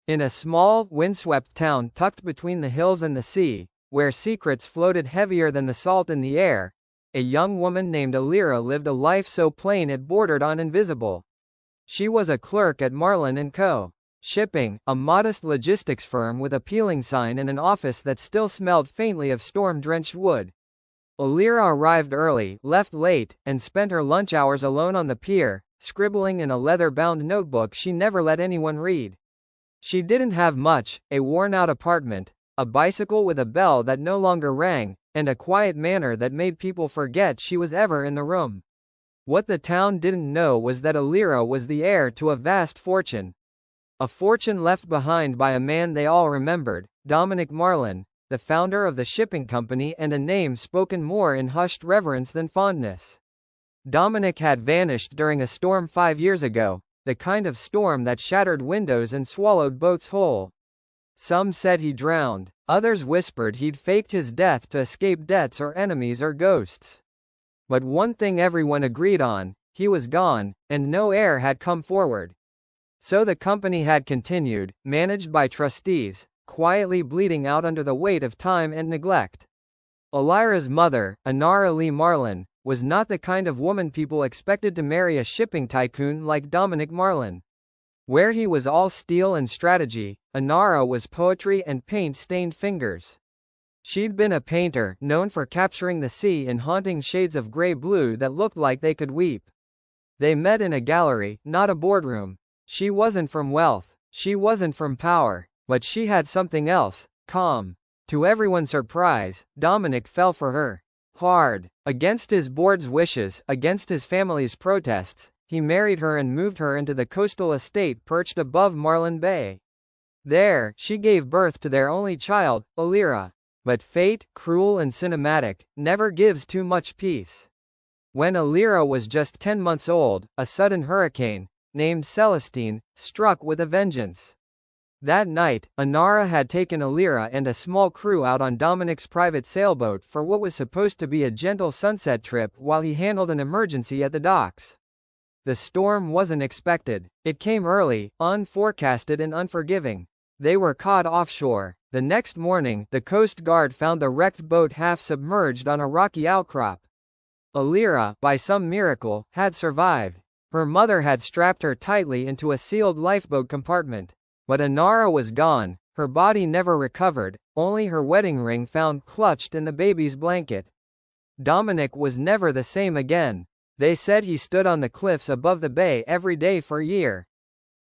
In a small, windswept town tucked between the hills and the sea, where secrets floated heavier than the salt in the air, a young woman named Elira lived a life so plain it bordered on invisible. She was a clerk at Marlin Co. Shipping, a modest logistics firm with a peeling sign and an office that still smelled faintly of storm-drenched wood. Elira arrived early, left late, and spent her lunch hours alone on the pier, scribbling in a leather-bound notebook she never let anyone read. She didn't have much: a worn-out apartment, a bicycle with a bell that no longer rang, and a quiet manner that made people forget she was ever in the room. What the town didn't know was that Elira was the heir to a vast fortune. A fortune left behind by a man they all remembered, Dominic Marlin, the founder of the shipping company, and a name spoken more in hushed reverence than fondness. Dominic had vanished during a storm 5 years ago, the kind of storm that shattered windows and swallowed boats whole. Some said he drowned, others whispered he'd faked his death to escape debts or enemies or ghosts. But one thing everyone agreed on: he was gone, and no heir had come forward. So the company had continued, managed by trustees, quietly bleeding out under the weight of time and neglect. Elira's mother, Elira Marlin, was not the kind of woman people expected to marry a shipping tycoon like Dominic Marlin. Where he was all steel and strategy, Elira was poetry and paint-stained fingers. She'd been a painter, known for capturing the sea in haunting shades of gray-blue that looked like they could weep. They met in a gallery, not a boardroom. She wasn't from wealth, she wasn't from power, but she had something else: calm. To everyone's surprise, Dominic fell for her. Hard. Against his board's wishes, against his family's protests, he married her and moved her into the coastal estate perched above Marlin Bay. There, she gave birth to their only child, Elira. But fate, cruel and cinematic, never gives too much peace. When Elira was just 10 months old, a sudden hurricane, named Celestine, struck with a vengeance. That night, Elira had taken Elira and a small crew out on Dominic's private sailboat for what was supposed to be a gentle sunset trip while he handled an emergency at the docks. The storm wasn't expected. It came early, unforecasted and unforgiving. They were caught offshore. The next morning, the Coast Guard found the wrecked boat half submerged on a rocky outcrop. Elira, by some miracle, had survived. Her mother had strapped her tightly into a sealed lifeboat compartment. But Elira was gone, her body never recovered, only her wedding ring found clutched in the baby's blanket. Dominic was never the same again. They said he stood on the cliffs above the bay every day for a year.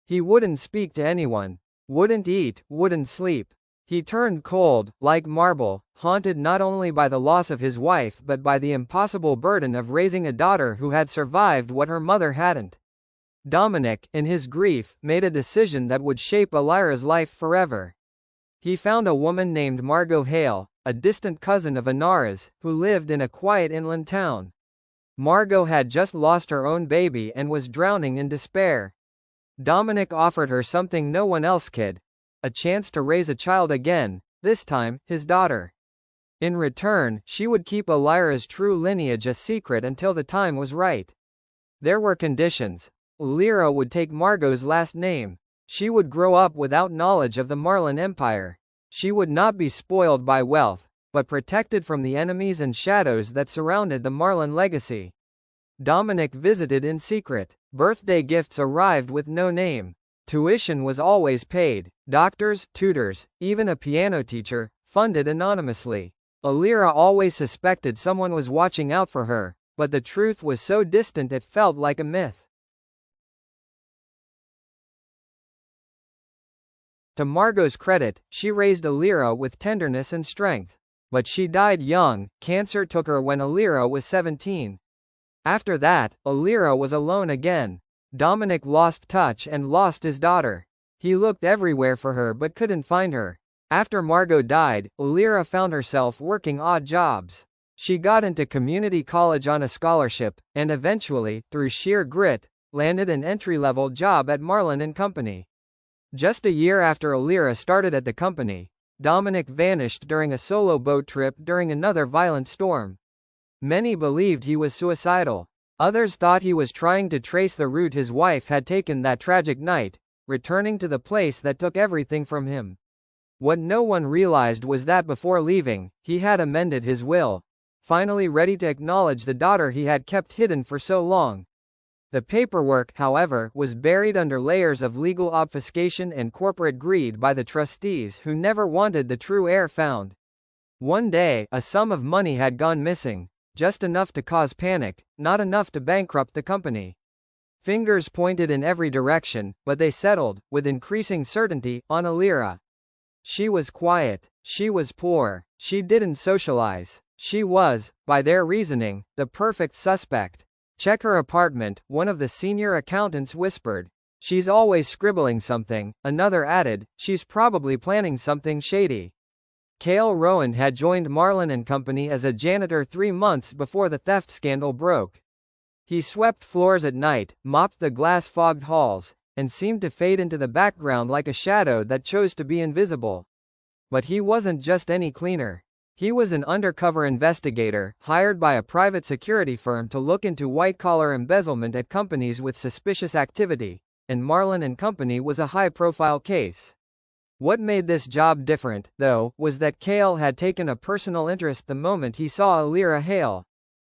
He wouldn't speak to anyone, wouldn't eat, wouldn't sleep. He turned cold, like marble, haunted not only by the loss of his wife but by the impossible burden of raising a daughter who had survived what her mother hadn't. Dominic, in his grief, made a decision that would shape Elira's life forever. He found a woman named Margot Hale, a distant cousin of Elira's, who lived in a quiet inland town. Margot had just lost her own baby and was drowning in despair. Dominic offered her something no one else could: a chance to raise a child again, this time, his daughter. In return, she would keep Elira's true lineage a secret until the time was right. There were conditions. Elira would take Margot's last name. She would grow up without knowledge of the Marlin Empire. She would not be spoiled by wealth, but protected from the enemies and shadows that surrounded the Marlin legacy. Dominic visited in secret. Birthday gifts arrived with no name. Tuition was always paid. Doctors, tutors, even a piano teacher, funded anonymously. Elira always suspected someone was watching out for her, but the truth was so distant it felt like a myth. To Margot's credit, she raised Elira with tenderness and strength. But she died young. Cancer took her when Elira was 17. After that, Elira was alone again. Dominic lost touch and lost his daughter. He looked everywhere for her but couldn't find her. After Margot died, Elira found herself working odd jobs. She got into community college on a scholarship, and eventually, through sheer grit, landed an entry-level job at Marlin Company. Just a year after Elira started at the company, Dominic vanished during a solo boat trip during another violent storm. Many believed he was suicidal. Others thought he was trying to trace the route his wife had taken that tragic night, returning to the place that took everything from him. What no one realized was that before leaving, he had amended his will, finally ready to acknowledge the daughter he had kept hidden for so long. The paperwork, however, was buried under layers of legal obfuscation and corporate greed by the trustees who never wanted the true heir found. One day, a sum of money had gone missing, just enough to cause panic, not enough to bankrupt the company. Fingers pointed in every direction, but they settled, with increasing certainty, on Elira. She was quiet, she was poor, she didn't socialize, she was, by their reasoning, the perfect suspect. Check her apartment, one of the senior accountants whispered. She's always scribbling something, another added, she's probably planning something shady. Cale Rowan had joined Marlin Company as a janitor 3 months before the theft scandal broke. He swept floors at night, mopped the glass-fogged halls, and seemed to fade into the background like a shadow that chose to be invisible. But he wasn't just any cleaner. He was an undercover investigator, hired by a private security firm to look into white-collar embezzlement at companies with suspicious activity, and Marlin Company was a high-profile case. What made this job different, though, was that Cale had taken a personal interest the moment he saw Elira Hale.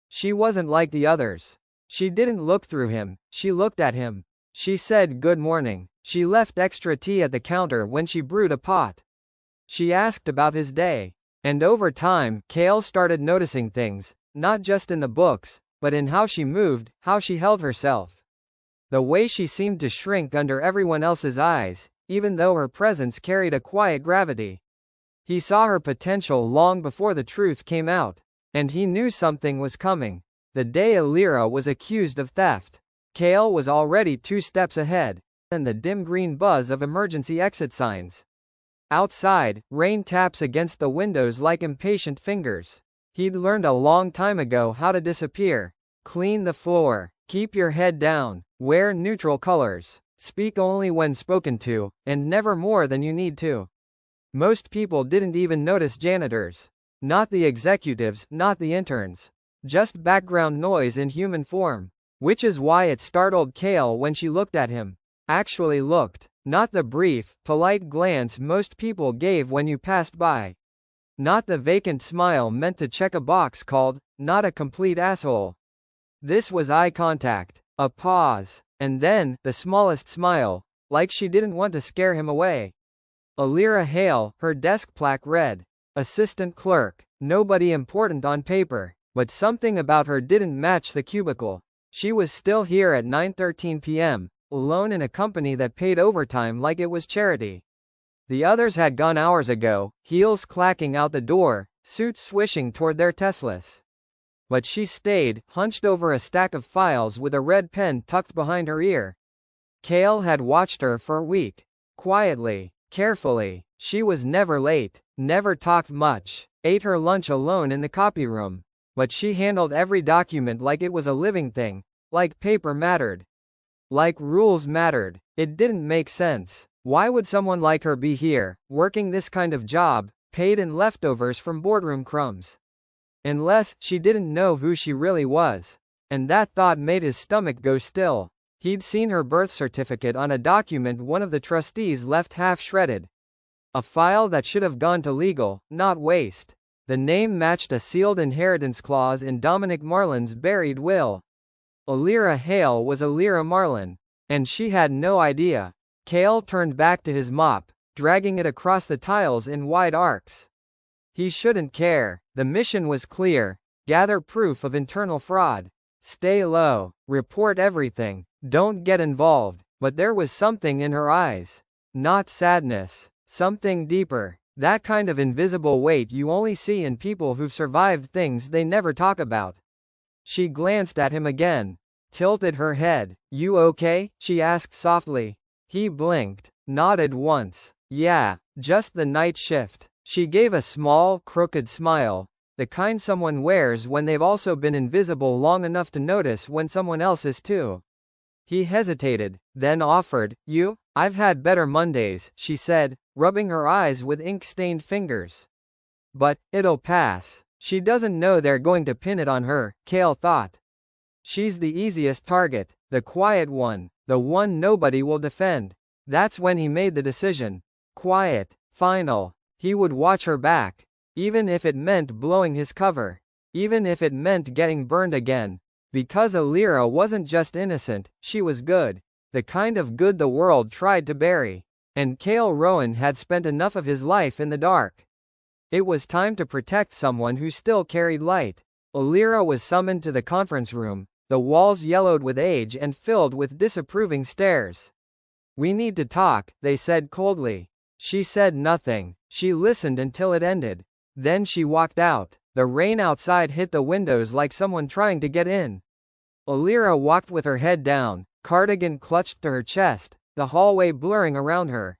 She wasn't like the others. She didn't look through him, she looked at him. She said good morning. She left extra tea at the counter when she brewed a pot. She asked about his day. And over time, Cale started noticing things, not just in the books, but in how she moved, how she held herself. The way she seemed to shrink under everyone else's eyes, even though her presence carried a quiet gravity. He saw her potential long before the truth came out. And he knew something was coming. The day Elira was accused of theft, Cale was already 2 steps ahead, and the dim green buzz of emergency exit signs. Outside, rain taps against the windows like impatient fingers. He'd learned a long time ago how to disappear. Clean the floor, keep your head down, wear neutral colors, speak only when spoken to, and never more than you need to. Most people didn't even notice janitors. Not the executives, not the interns. Just background noise in human form. Which is why it startled Cale when she looked at him. Actually looked. Not the brief, polite glance most people gave when you passed by. Not the vacant smile meant to check a box called, not a complete asshole. This was eye contact, a pause, and then, the smallest smile, like she didn't want to scare him away. Elira Hale, her desk plaque read. Assistant clerk, nobody important on paper, but something about her didn't match the cubicle. She was still here at 9:13 p.m., alone in a company that paid overtime like it was charity. The others had gone hours ago, heels clacking out the door, suits swishing toward their Teslas. But she stayed, hunched over a stack of files with a red pen tucked behind her ear. Cale had watched her for a week. Quietly, carefully. She was never late, never talked much, ate her lunch alone in the copy room. But she handled every document like it was a living thing, like paper mattered. Like rules mattered. It didn't make sense. Why would someone like her be here, working this kind of job, paid in leftovers from boardroom crumbs? Unless, she didn't know who she really was. And that thought made his stomach go still. He'd seen her birth certificate on a document one of the trustees left half-shredded. A file that should have gone to legal, not waste. The name matched a sealed inheritance clause in Dominic Marlin's buried will. Elira Hale was Elira Marlin. And she had no idea. Cale turned back to his mop, dragging it across the tiles in wide arcs. He shouldn't care. The mission was clear. Gather proof of internal fraud. Stay low. Report everything. Don't get involved. But there was something in her eyes. Not sadness. Something deeper. That kind of invisible weight you only see in people who've survived things they never talk about. She glanced at him again. Tilted her head. You okay? She asked softly. He blinked. Nodded once. Yeah, just the night shift. She gave a small, crooked smile. The kind someone wears when they've also been invisible long enough to notice when someone else is too. He hesitated, then offered, You? I've had better Mondays, she said, rubbing her eyes with ink-stained fingers. But, it'll pass. She doesn't know they're going to pin it on her, Cale thought. She's the easiest target, the quiet one, the one nobody will defend. That's when he made the decision. Quiet, final. He would watch her back. Even if it meant blowing his cover. Even if it meant getting burned again. Because Elira wasn't just innocent, she was good. The kind of good the world tried to bury. And Cale Rowan had spent enough of his life in the dark. It was time to protect someone who still carried light. Elira was summoned to the conference room, the walls yellowed with age and filled with disapproving stares. "We need to talk," they said coldly. She said nothing. She listened until it ended. Then she walked out. The rain outside hit the windows like someone trying to get in. Elira walked with her head down, cardigan clutched to her chest, the hallway blurring around her.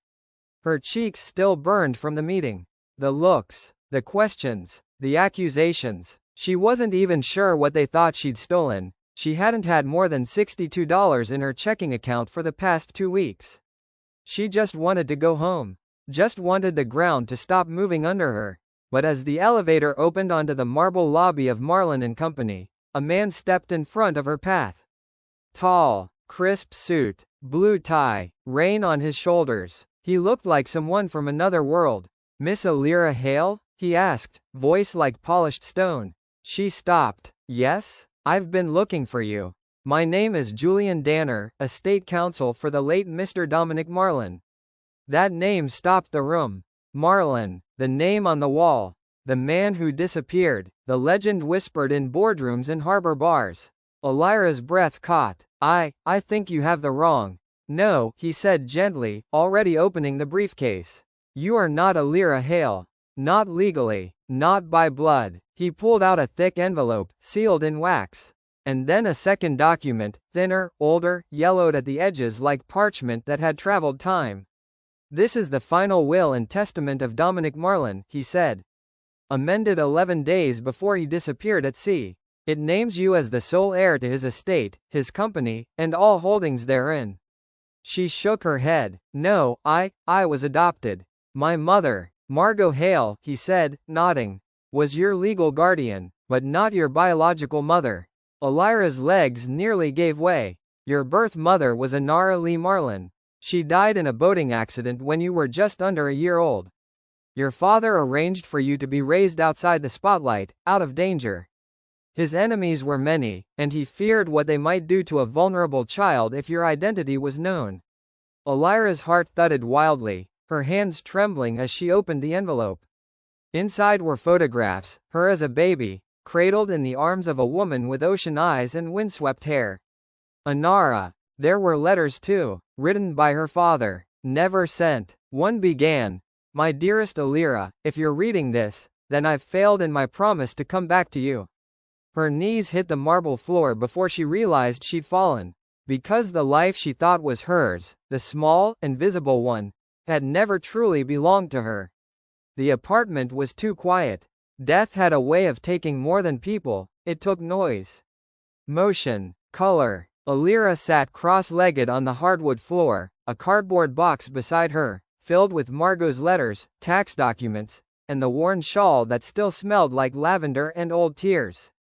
Her cheeks still burned from the meeting. The looks, the questions, the accusations. She wasn't even sure what they thought she'd stolen. She hadn't had more than $62 in her checking account for the past 2 weeks. She just wanted to go home. Just wanted the ground to stop moving under her. But as the elevator opened onto the marble lobby of Marlin Co, a man stepped in front of her path. Tall, crisp suit, blue tie, rain on his shoulders. He looked like someone from another world. "Miss Elira Hale?" he asked, voice like polished stone. She stopped. "Yes? I've been looking for you. My name is Julian Danner, estate counsel for the late Mr. Dominic Marlin." That name stopped the room. Marlin, the name on the wall. The man who disappeared, the legend whispered in boardrooms and harbor bars. Elira's breath caught. I think you have the wrong. "No," he said gently, already opening the briefcase. "You are not Elira Hale. Not legally. Not by blood." He pulled out a thick envelope, sealed in wax. And then a second document, thinner, older, yellowed at the edges like parchment that had traveled time. "This is the final will and testament of Dominic Marlin," he said. "Amended 11 days before he disappeared at sea. It names you as the sole heir to his estate, his company, and all holdings therein." She shook her head. "No, I was adopted. My mother, Margot Hale," he said, nodding, "was your legal guardian, but not your biological mother." Elira's legs nearly gave way. "Your birth mother was Inara Lee Marlin. She died in a boating accident when you were just under a year old. Your father arranged for you to be raised outside the spotlight, out of danger. His enemies were many, and he feared what they might do to a vulnerable child if your identity was known." Elira's heart thudded wildly, her hands trembling as she opened the envelope. Inside were photographs, her as a baby, cradled in the arms of a woman with ocean eyes and windswept hair. Inara. There were letters too, written by her father, never sent. One began, "My dearest Elira, if you're reading this, then I've failed in my promise to come back to you." Her knees hit the marble floor before she realized she'd fallen. Because the life she thought was hers, the small, invisible one, had never truly belonged to her. The apartment was too quiet. Death had a way of taking more than people, it took noise. Motion, color. Elira sat cross-legged on the hardwood floor, a cardboard box beside her, filled with Margot's letters, tax documents, and the worn shawl that still smelled like lavender and old tears.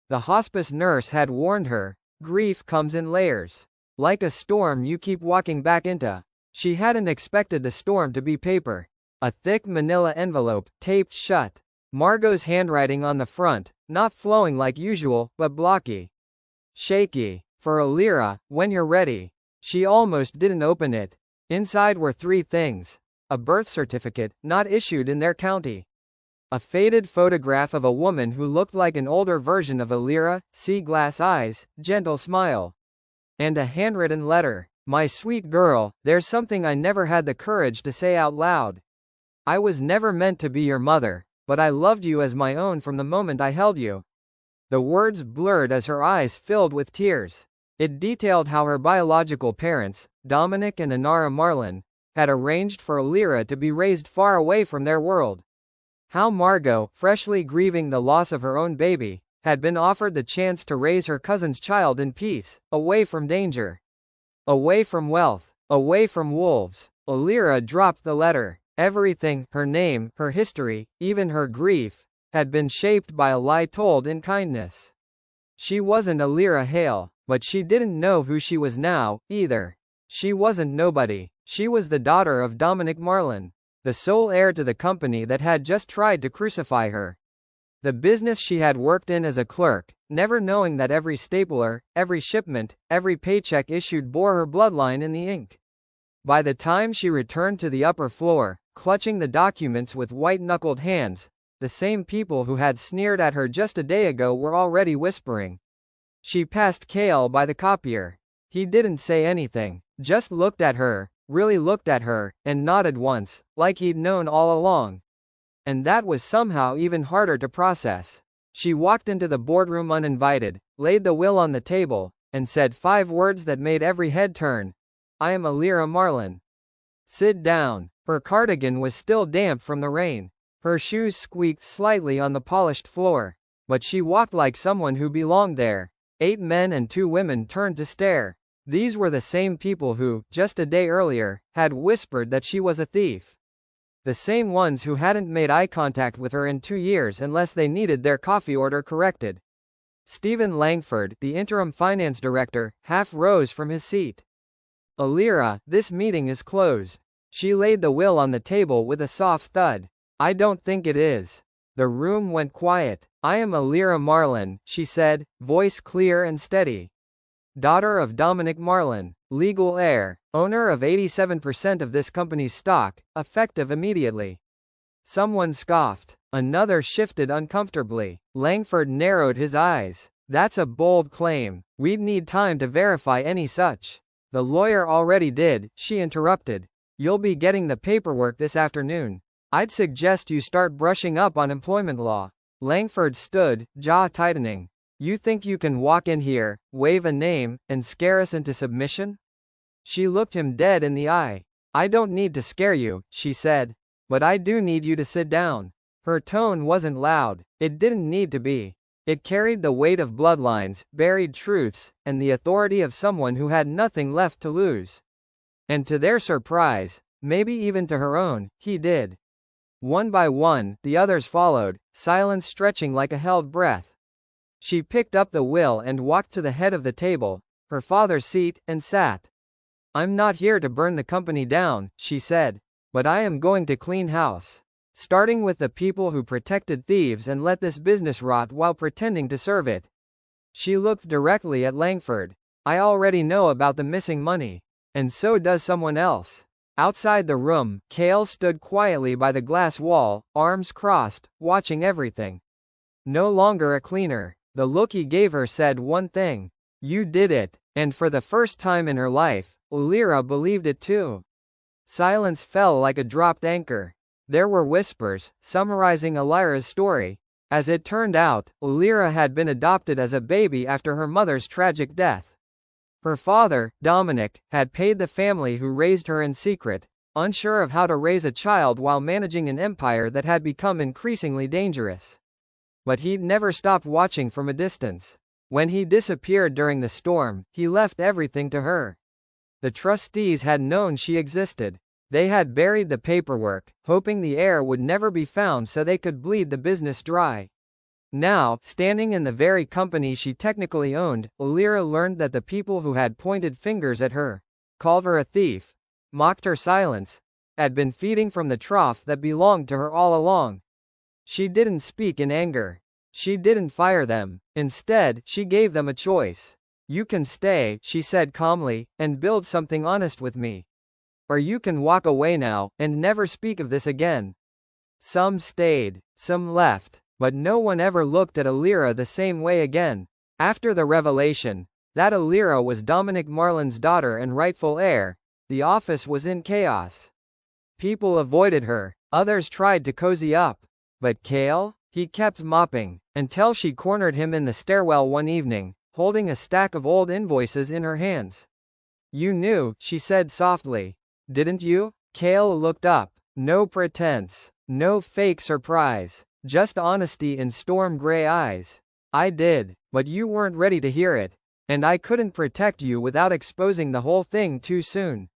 The hospice nurse had warned her, grief comes in layers. Like a storm you keep walking back into. She hadn't expected the storm to be paper. A thick manila envelope, taped shut. Margot's handwriting on the front, not flowing like usual, but blocky. Shaky. "For Elira, when you're ready." She almost didn't open it. Inside were 3 things. A birth certificate, not issued in their county. A faded photograph of a woman who looked like an older version of Elira, sea glass eyes, gentle smile. And a handwritten letter. "My sweet girl, there's something I never had the courage to say out loud. I was never meant to be your mother, but I loved you as my own from the moment I held you." The words blurred as her eyes filled with tears. It detailed how her biological parents, Dominic and Inara Marlin, had arranged for Elira to be raised far away from their world. How Margot, freshly grieving the loss of her own baby, had been offered the chance to raise her cousin's child in peace, away from danger. Away from wealth. Away from wolves. Elira dropped the letter. Everything, her name, her history, even her grief, had been shaped by a lie told in kindness. She wasn't Elira Hale, but she didn't know who she was now, either. She wasn't nobody. She was the daughter of Dominic Marlin, the sole heir to the company that had just tried to crucify her. The business she had worked in as a clerk, never knowing that every stapler, every shipment, every paycheck issued bore her bloodline in the ink. By the time she returned to the upper floor, clutching the documents with white-knuckled hands, the same people who had sneered at her just a day ago were already whispering. She passed Cale by the copier. He didn't say anything, just looked at her, really looked at her, and nodded once, like he'd known all along. And that was somehow even harder to process. She walked into the boardroom uninvited, laid the will on the table, and said 5 words that made every head turn. I am Elira Marlin. Sit down. Her cardigan was still damp from the rain. Her shoes squeaked slightly on the polished floor. But she walked like someone who belonged there. 8 men and 2 women turned to stare. These were the same people who, just a day earlier, had whispered that she was a thief. The same ones who hadn't made eye contact with her in 2 years unless they needed their coffee order corrected. Stephen Langford, the interim finance director, half rose from his seat. Elira, this meeting is closed. She laid the will on the table with a soft thud. I don't think it is. The room went quiet. I am Elira Marlin, she said, voice clear and steady. Daughter of Dominic Marlin, legal heir, owner of 87% of this company's stock, effective immediately. Someone scoffed. Another shifted uncomfortably. Langford narrowed his eyes. That's a bold claim. We'd need time to verify any such. The lawyer already did, she interrupted. You'll be getting the paperwork this afternoon. I'd suggest you start brushing up on employment law. Langford stood, jaw tightening. You think you can walk in here, wave a name, and scare us into submission? She looked him dead in the eye. I don't need to scare you, she said. But I do need you to sit down. Her tone wasn't loud. It didn't need to be. It carried the weight of bloodlines, buried truths, and the authority of someone who had nothing left to lose. And to their surprise, maybe even to her own, he did. One by one, the others followed, silence stretching like a held breath. She picked up the will and walked to the head of the table, her father's seat, and sat. I'm not here to burn the company down, she said. But I am going to clean house. Starting with the people who protected thieves and let this business rot while pretending to serve it. She looked directly at Langford. I already know about the missing money. And so does someone else. Outside the room, Cale stood quietly by the glass wall, arms crossed, watching everything. No longer a cleaner. The look he gave her said one thing. You did it. And for the first time in her life, Elira believed it too. Silence fell like a dropped anchor. There were whispers, summarizing Elira's story. As it turned out, Elira had been adopted as a baby after her mother's tragic death. Her father, Dominic, had paid the family who raised her in secret, unsure of how to raise a child while managing an empire that had become increasingly dangerous. But he'd never stopped watching from a distance. When he disappeared during the storm, he left everything to her. The trustees had known she existed. They had buried the paperwork, hoping the heir would never be found so they could bleed the business dry. Now, standing in the very company she technically owned, Elira learned that the people who had pointed fingers at her, called her a thief, mocked her silence, had been feeding from the trough that belonged to her all along. She didn't speak in anger. She didn't fire them. Instead, she gave them a choice. You can stay, she said calmly, and build something honest with me. Or you can walk away now, and never speak of this again. Some stayed, some left, but no one ever looked at Elira the same way again. After the revelation that Elira was Dominic Marlin's daughter and rightful heir, the office was in chaos. People avoided her, others tried to cozy up. But Cale? He kept mopping, until she cornered him in the stairwell one evening, holding a stack of old invoices in her hands. You knew, she said softly. Didn't you? Cale looked up. No pretense. No fake surprise. Just honesty in storm gray eyes. I did, but you weren't ready to hear it. And I couldn't protect you without exposing the whole thing too soon.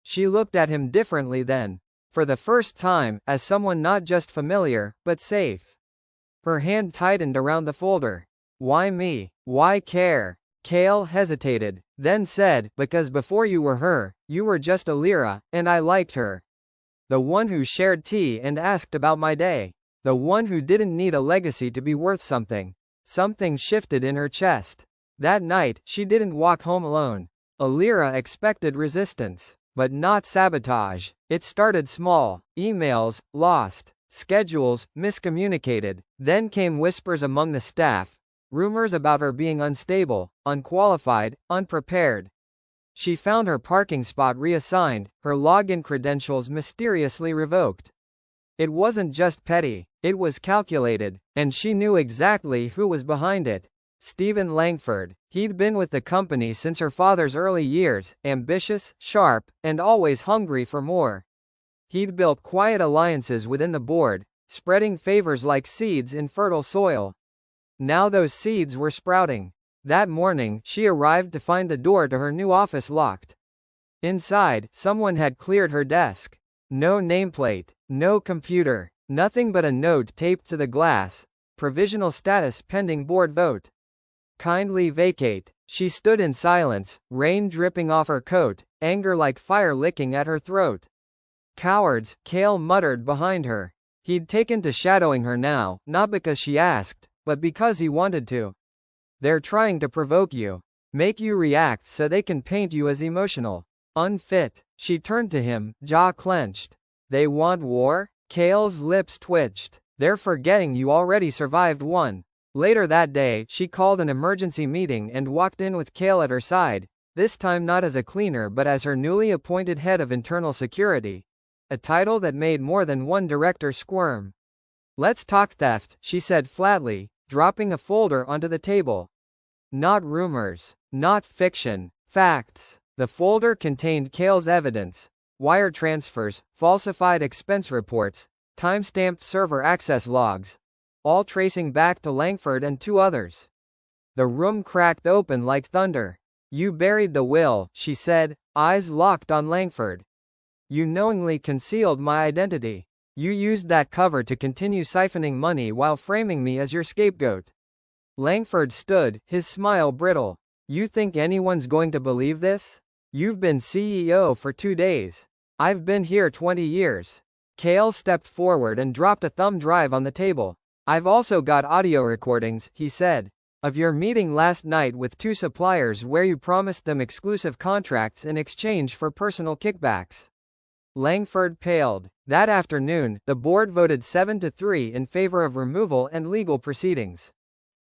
She looked at him differently then. For the first time, as someone not just familiar, but safe. Her hand tightened around the folder. Why me? Why care? Kale hesitated, then said, because before you were her, you were just Elira, and I liked her. The one who shared tea and asked about my day. The one who didn't need a legacy to be worth something. Something shifted in her chest. That night, she didn't walk home alone. Elira expected resistance, but not sabotage. It started small. Emails, lost. Schedules, miscommunicated. Then came whispers among the staff. Rumors about her being unstable, unqualified, unprepared. She found her parking spot reassigned, her login credentials mysteriously revoked. It wasn't just petty, it was calculated, and she knew exactly who was behind it. Stephen Langford. He'd been with the company since her father's early years, ambitious, sharp, and always hungry for more. He'd built quiet alliances within the board, spreading favors like seeds in fertile soil. Now those seeds were sprouting. That morning, she arrived to find the door to her new office locked. Inside, someone had cleared her desk. No nameplate, no computer, nothing but a note taped to the glass. Provisional status pending board vote. Kindly vacate. She stood in silence, rain dripping off her coat, anger like fire licking at her throat. Cowards, Kale muttered behind her. He'd taken to shadowing her now, not because she asked, but because he wanted to. They're trying to provoke you. Make you react so they can paint you as emotional. Unfit. She turned to him, jaw clenched. They want war? Kale's lips twitched. They're forgetting you already survived one. Later that day, she called an emergency meeting and walked in with Kale at her side, this time not as a cleaner but as her newly appointed head of internal security. A title that made more than one director squirm. Let's talk theft, she said flatly, dropping a folder onto the table. Not rumors. Not fiction. Facts. The folder contained Kale's evidence. Wire transfers, falsified expense reports, time-stamped server access logs. All tracing back to Langford and two others. The room cracked open like thunder. You buried the will, she said, eyes locked on Langford. You knowingly concealed my identity. You used that cover to continue siphoning money while framing me as your scapegoat. Langford stood, his smile brittle. You think anyone's going to believe this? You've been CEO for 2 days. I've been here 20 years. Kale stepped forward and dropped a thumb drive on the table. I've also got audio recordings, he said, of your meeting last night with 2 suppliers where you promised them exclusive contracts in exchange for personal kickbacks. Langford paled. That afternoon, the board voted 7-3 in favor of removal and legal proceedings.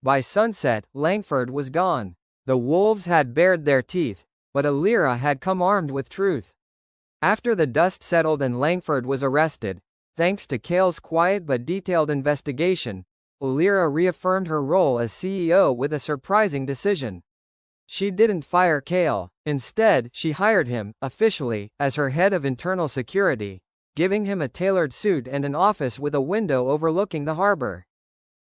By sunset, Langford was gone. The wolves had bared their teeth, but Elira had come armed with truth. After the dust settled and Langford was arrested, thanks to Kale's quiet but detailed investigation, Elira reaffirmed her role as CEO with a surprising decision. She didn't fire Kale. Instead, she hired him, officially, as her head of internal security, giving him a tailored suit and an office with a window overlooking the harbor.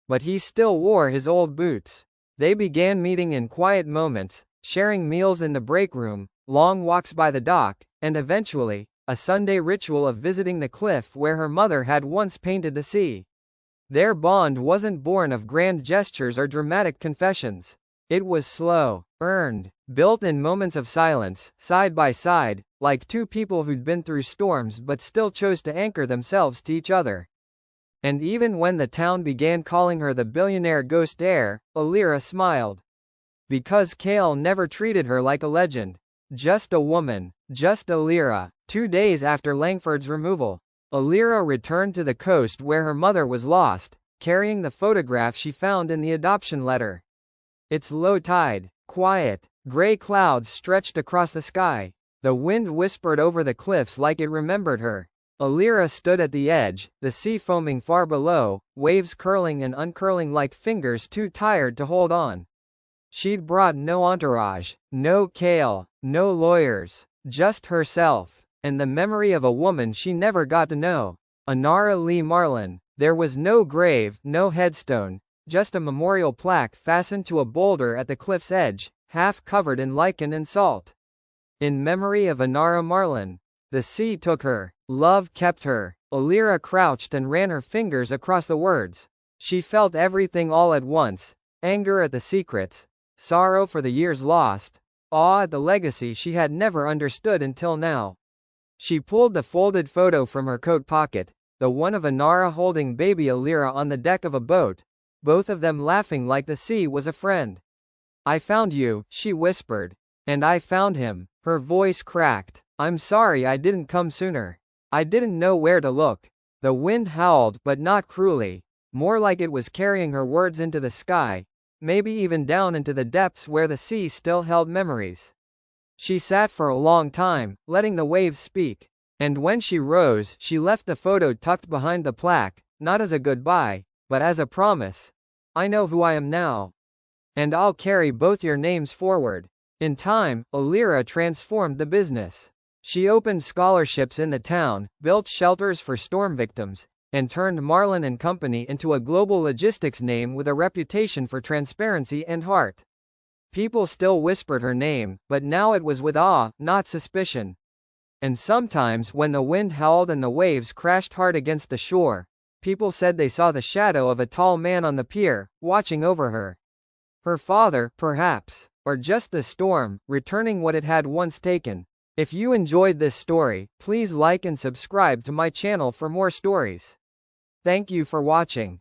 But he still wore his old boots. They began meeting in quiet moments, sharing meals in the break room, long walks by the dock, and eventually, a Sunday ritual of visiting the cliff where her mother had once painted the sea. Their bond wasn't born of grand gestures or dramatic confessions. It was slow, earned, built in moments of silence, side by side, like 2 people who'd been through storms but still chose to anchor themselves to each other. And even when the town began calling her the billionaire ghost heir, Elira smiled. Because Kale never treated her like a legend. Just a woman. Just Elira. 2 days after Langford's removal, Elira returned to the coast where her mother was lost, carrying the photograph she found in the adoption letter. It's low tide. Quiet. Gray clouds stretched across the sky. The wind whispered over the cliffs like it remembered her. Elira stood at the edge, the sea foaming far below, waves curling and uncurling like fingers too tired to hold on. She'd brought no entourage, no Kale, no lawyers, just herself, and the memory of a woman she never got to know. Anara Lee Marlin. There was no grave, no headstone, just a memorial plaque fastened to a boulder at the cliff's edge, half covered in lichen and salt. In memory of Anara Marlin. The sea took her. Love kept her. Elira crouched and ran her fingers across the words. She felt everything all at once. Anger at the secrets. sorrow for the years lost, awe at the legacy she had never understood until now. She pulled the folded photo from her coat pocket, the one of Inara holding baby Elira on the deck of a boat, both of them laughing like the sea was a friend. "I found you," she whispered. "And I found him." Her voice cracked. "I'm sorry I didn't come sooner. I didn't know where to look." The wind howled, but not cruelly, more like it was carrying her words into the sky, maybe even down into the depths where the sea still held memories. She sat for a long time, letting the waves speak. And when she rose, she left the photo tucked behind the plaque, not as a goodbye, but as a promise. "I know who I am now. And I'll carry both your names forward." In time, Elira transformed the business. She opened scholarships in the town, built shelters for storm victims, and turned Marlin Company into a global logistics name with a reputation for transparency and heart. People still whispered her name, but now it was with awe, not suspicion. And sometimes when the wind howled and the waves crashed hard against the shore, people said they saw the shadow of a tall man on the pier, watching over her. Her father, perhaps, or just the storm, returning what it had once taken. If you enjoyed this story, please like and subscribe to my channel for more stories. Thank you for watching.